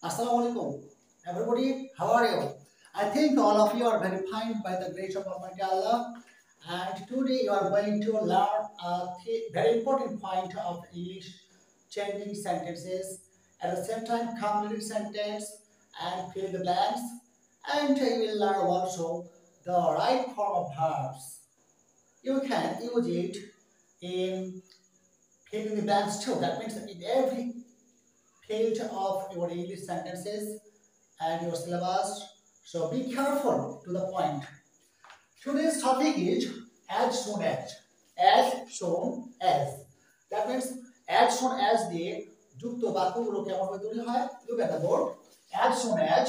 Assalamu alaikum. Everybody, how are you? I think all of you are very fine by the grace of Almighty Allah. And today you are going to learn a very important point of English changing sentences. At the same time, complete sentence and fill the blanks. And you will learn also the right form of verbs. You can use it in filling the blanks too. That means in every page of your English sentences and your syllabus. So be careful to the point. Today's topic is as soon as. As soon as. That means as soon as দিয়ে যুক্ত বাক্যগুলো কেমন ভাবে তৈরি হয়? Look at the board. As soon as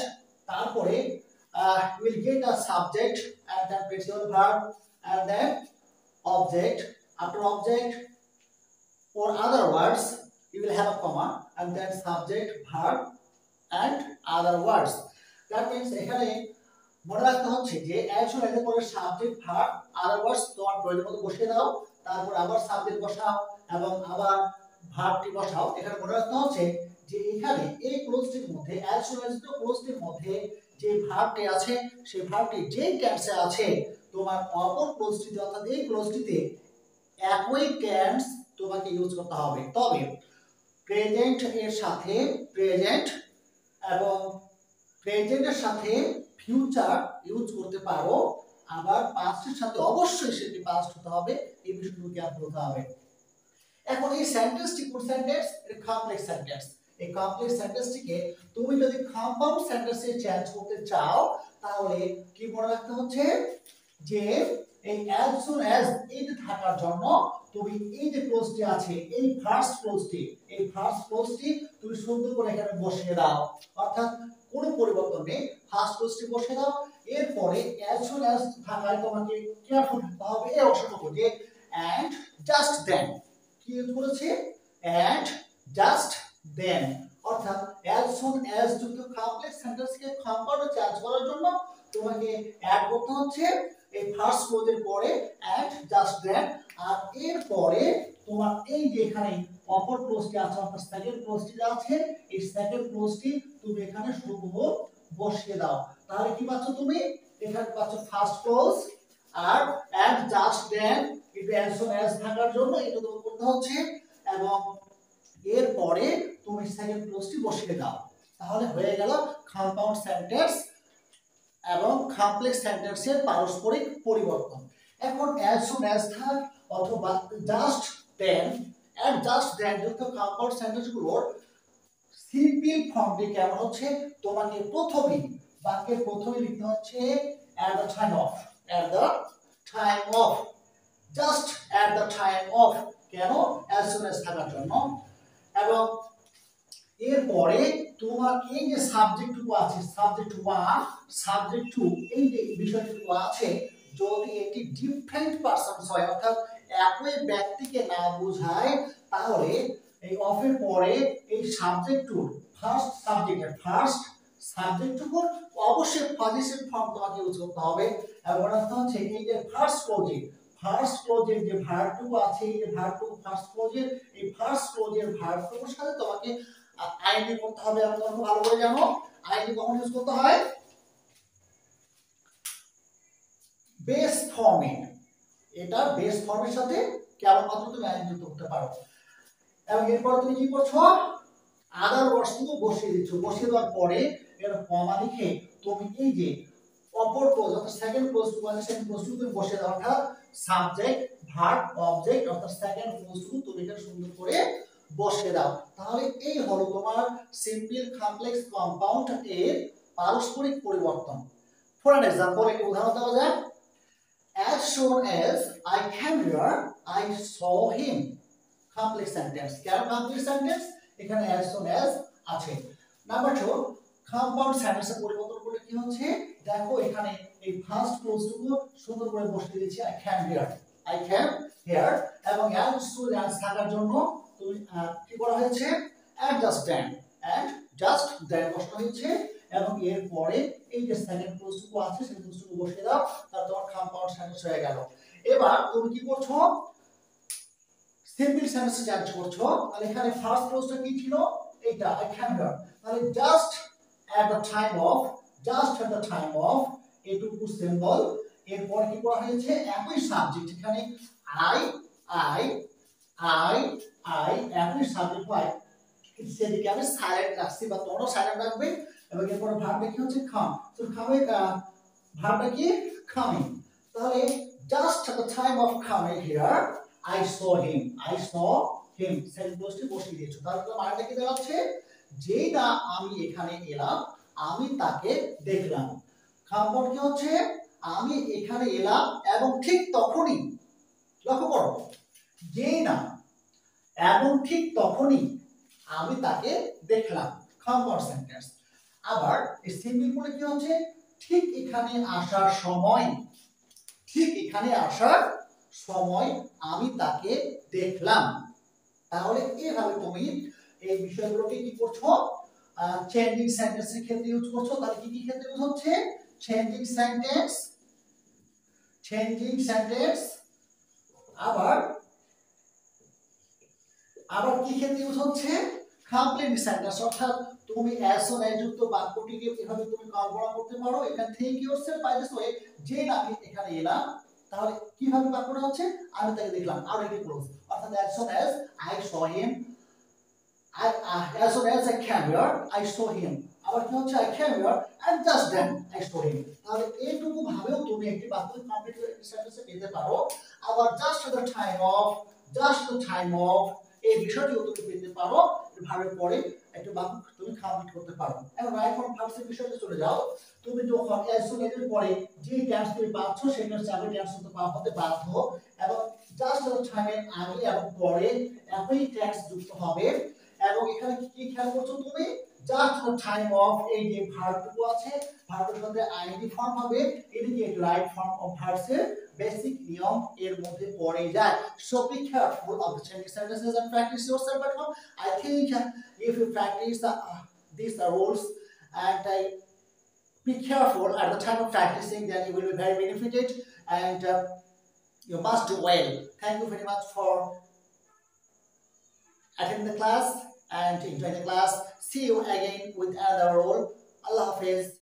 তারপরে you will get a subject and then principal verb and then object. After object or other words you will have a comma and then subject, verb and other words. That means এখানে মনে রাখতে হচ্ছে যে as soon as এর পরে subject, verb, আদার ওয়ার্ডস তোমার প্রয়োজন মতো বসিয়ে দাও, তারপর আবার সাবজেক্ট বসাও এবং আবার ভার্বটি বসাও। এখানে মনে রাখতে হচ্ছে যে এখানে এই ক্লোজটির মধ্যে as soon as the ক্লোজটির মধ্যে যে ভার্বটি আছে সেই ভার্বটি যেই টেন্সে আছে তোমার অপর ক্লোজটিতে অর্থাৎ এই ক্লোজটিতে একই টেন্স তোমাকে ইউজ করতে হবে। তবে প্রেজেন্ট এর সাথে প্রেজেন্ট এবং প্রেজেন্টের সাথে ফিউচার ইউজ করতে পারো, আবার পাস্টের সাথে অবশ্যই সেটি পাস্ট হতে হবে। এই বিষয়গুলো খেয়াল করতে হবে। এখন এই সেন্টেন্সটি কোন সেন্টেন্স? এটা কমপ্লেক্স সেন্টেন্স। এই কমপ্লেক্স সেন্টেন্সটিকে তুমি যদি কম্পাউন্ড সেন্টেন্সে চেঞ্জ করতে চাও তাহলে কি মনে রাখতে হচ্ছে যে এই as soon as এটা থাকার জন্য তুমি এই যে ক্লোজটি আছে এই ফার্স্ট ক্লোজটি তুমি সুন্দর করে এখানে বসিয়ে দাও, অর্থাৎ কোনো পরিবর্তন নেই, ফার্স্ট ক্লোজটি বসিয়ে দাও। এরপরে as soon as থাকায় তোমাকে কেয়ারফুল থাকতে হবে এই অংশটুকু যে and just then কি ইউজ করেছে and just then, অর্থাৎ as soon as যুক্ত কমপ্লেক্স সেন্টেন্সকে কম্পাউন্ডে চেঞ্জ করার জন্য তোমাকে অ্যাড করতে হচ্ছে এই ফার্স্ট ক্লোজের পরে and just then, আর এর পরে তোমার এই যে এখানে অপর ক্লোজটি আছে অর্থাৎ সেকেন্ড ক্লোজটি আছে এই সেকেন্ড ক্লোজটি তুমি এখানে শুধু বসিয়ে দাও। তাহলে কি পাচ্ছ তুমি? এখানে পাচ্ছ ফার্স্ট ক্লোজ আর and just then এটা as soon as থাকার জন্য এটা তোমাকে করতে হচ্ছে এবং এর পরে তুমি সেকেন্ড ক্লোজটি বসিয়ে দাও। তাহলে হয়ে গেল কম্পাউন্ড সেন্টেন্স এবং কমপ্লেক্স সেন্টেন্সের পারস্পরিক পরিবর্তন। এখন as soon as থাক অথবা just then and just then যুক্ত কম্পাউন্ড সেন্টেন্সগুলোর সিম্পল ফর্মটি কেমন হচ্ছে? তোমাকে বাক্যের প্রথমে লিখতে হচ্ছে at the time of, just at the time of, কেন? as soon as থাকার জন্য। এবং এরপরে তোমার এই যে সাবজেক্টটুকু আছে সাবজেক্ট 1 সাবজেক্ট 2 এই যে বিষয়টুকু আছে যদি এটি ডিফারেন্ট পারসনস হয় অর্থাৎ একই ব্যক্তিকে না বোঝায় তাহলে এই অফের পরে এই সাবজেক্টটুর ফার্স্ট সাবজেক্টটুকুর অবশ্যই পজিটিভ ফর্ম তোমাকে ইউজ করতে হবে। এবং অর্থ হচ্ছে এই যে ফার্স্ট ক্লোজের যে ভার্বটুকু আছে এই যে ভার্বটুকু ফার্স্ট ক্লোজের ভার্বটুকুর সাথে তোমাকে আইএনজি করতে হবে। আমি তোমাকে ভালো করে জানো আইএনজি কখন ইউজ করতে হয়? বেস ফর্মে। এটা বেস ফর্মের সাথে কেবলমাত্র তুমি আইএনজি করতে পারো। এবং এরপর তুমি কি করছো? আদার ওয়ার্ডস গুলো বসিয়ে দিচ্ছ। বসিয়ে দেওয়ার পরে এর কমা লিখে তুমি এই যে অপর ক্লোজ অর্থাৎ সেকেন্ড ক্লোজটুকু আছে সেকেন্ড ক্লোজটুকু তুমি বসিয়ে দাও, অর্থাৎ সাবজেক্ট, ভার্ব, অবজেক্ট অর্থাৎ সেকেন্ড ক্লোজটুকু তুমি এটা সুন্দর করে বসিয়ে দাও। তাহলে এই হলো তোমার সিম্পল কমপ্লেক্স কম্পাউন্ড এর পারস্পরিক পরিবর্তন। ফর এন एग्जांपल একটা উদাহরণ দেওয়া যায় as soon as I came here I saw him, complex sentence. কেন কমপ্লেক্স সেন্টেন্স? এখানে as soon as আছে। নাম্বার 2 কম্পাউন্ড সেন্টেন্সের পরিবর্তন করলে কি হচ্ছে দেখো এখানে এই ফার্স্ট ক্লোজটুকু সুন্দর করে বসিয়ে দিয়েছি I came here এবং as soon as থাকার জন্য তুমি কি করা হয়েছে and just then বসানো হয়েছে এবং এর পরে এই যে সেকেন্ড ক্লোজটুকু আছে সেই ক্লোজটুকু বসিয়ে দাও, তাহলে তোমার কম্পাউন্ড সেন্টেন্স হয়ে গেল। এবার তুমি কি করছো? সিম্পল সেন্টেন্সে চেঞ্জ করছো। তাহলে এখানে ফার্স্ট ক্লোজটা কি ছিল? এইটা I came here, তাহলে just at the time of, just at the time of এটুকু সিম্বল, এরপর কি করা হয়েছে একই সাবজেক্ট, এখানে আই আই আই আই একই সাবজেক্ট হয়, সেদিকে আমি সাইলেন্ট রাখছি বা তোমরা সাইলেন্ট রাখবে। এবং এরপর ভার্বটা কি হচ্ছে come, তো come ভার্বটা কি coming, তাহলে just at the time of coming here I saw him, I saw him সেন্টেন্সটি বসিয়ে দিয়েছো, তাহলে মানেটা কি দাঁড়াচ্ছে, যেই না আমি এখানে এলাম আমি তাকে দেখলাম। খাম্পট কি হচ্ছে আমি এখানে এলাম এবং ঠিক তখনই, লক্ষ্য করো, যেই না এবং ঠিক তখনই আমি তাকে দেখলাম, খাম্পট সেন্টেন্স। আবার এই সিম্পল পরে কি হচ্ছে ঠিক এখানে আসার সময়, ঠিক এখানে আসার সময় আমি তাকে দেখলাম। তাহলে এইভাবে তুমি এই বিষয়গুলোকে কি করছো চেঞ্জিং সেন্টেন্সের ক্ষেত্রে ইউজ করছো। তাহলে কি কি ক্ষেত্রে ইউজ হচ্ছে চেঞ্জিং সেন্টেন্স, চেঞ্জিং সেন্টেন্স, আবার আবার কি ক্ষেত্রে ইউজ হচ্ছে কমপ্লিমেন্ট সেন্টেন্স, অর্থাৎ তুমি as soon as যুক্ত বাক্যটিকে এভাবে তুমি কল্পনা করতে পারো, এখানে think yourself by this way, যে আমি এখানে এলাম তাহলে কিভাবে বাক্যটা হচ্ছে আমি তাকে দেখলাম, already ক্লোজ, অর্থাৎ as soon as I saw him, as soon as I came here I saw him, আবার কি হচ্ছে I came here and just then I saw him। তাহলে এইটুকু ভাবেও তুমি একটি বাক্য কমপ্লিট সেন্টেন্সে পেতে পারো। আবার just the time of, just the time of এই বিষয়টিও তুমি পেতে পারো, ভাবের পরে একটা বাক্য তুমি কমপ্লিট করতে পারো। এখন রাইট ফর্ম ভার্বসের বিষয়তে চলে যাও। তুমি যখন as soon as এর পরে যে টেন্স তুমি পাচ্ছ সেই টেন্স আগে টেন্স হতে বাধ্য, এবং just the time এর আগে এবং পরে একই টেন্স যুক্ত হবে। এবং এখানে কি খেয়াল করছো তুমি just the time of এই যে ভার্বটুকু আছে ভার্বের সাথে আইএনজি ফর্ম হবে, এদিকে রাইট ফর্ম অফ ভার্বসের বেসিক নিয়ম এর মধ্যে পড়ে যায়। So be careful of the changing sentences and practice yourself at home. I think if you practice these rules and be careful at the time of practicing, then you will be very benefited and you must do well. Thank you very much for attending the class and enjoying the class. See you again with another role. Allah Hafiz.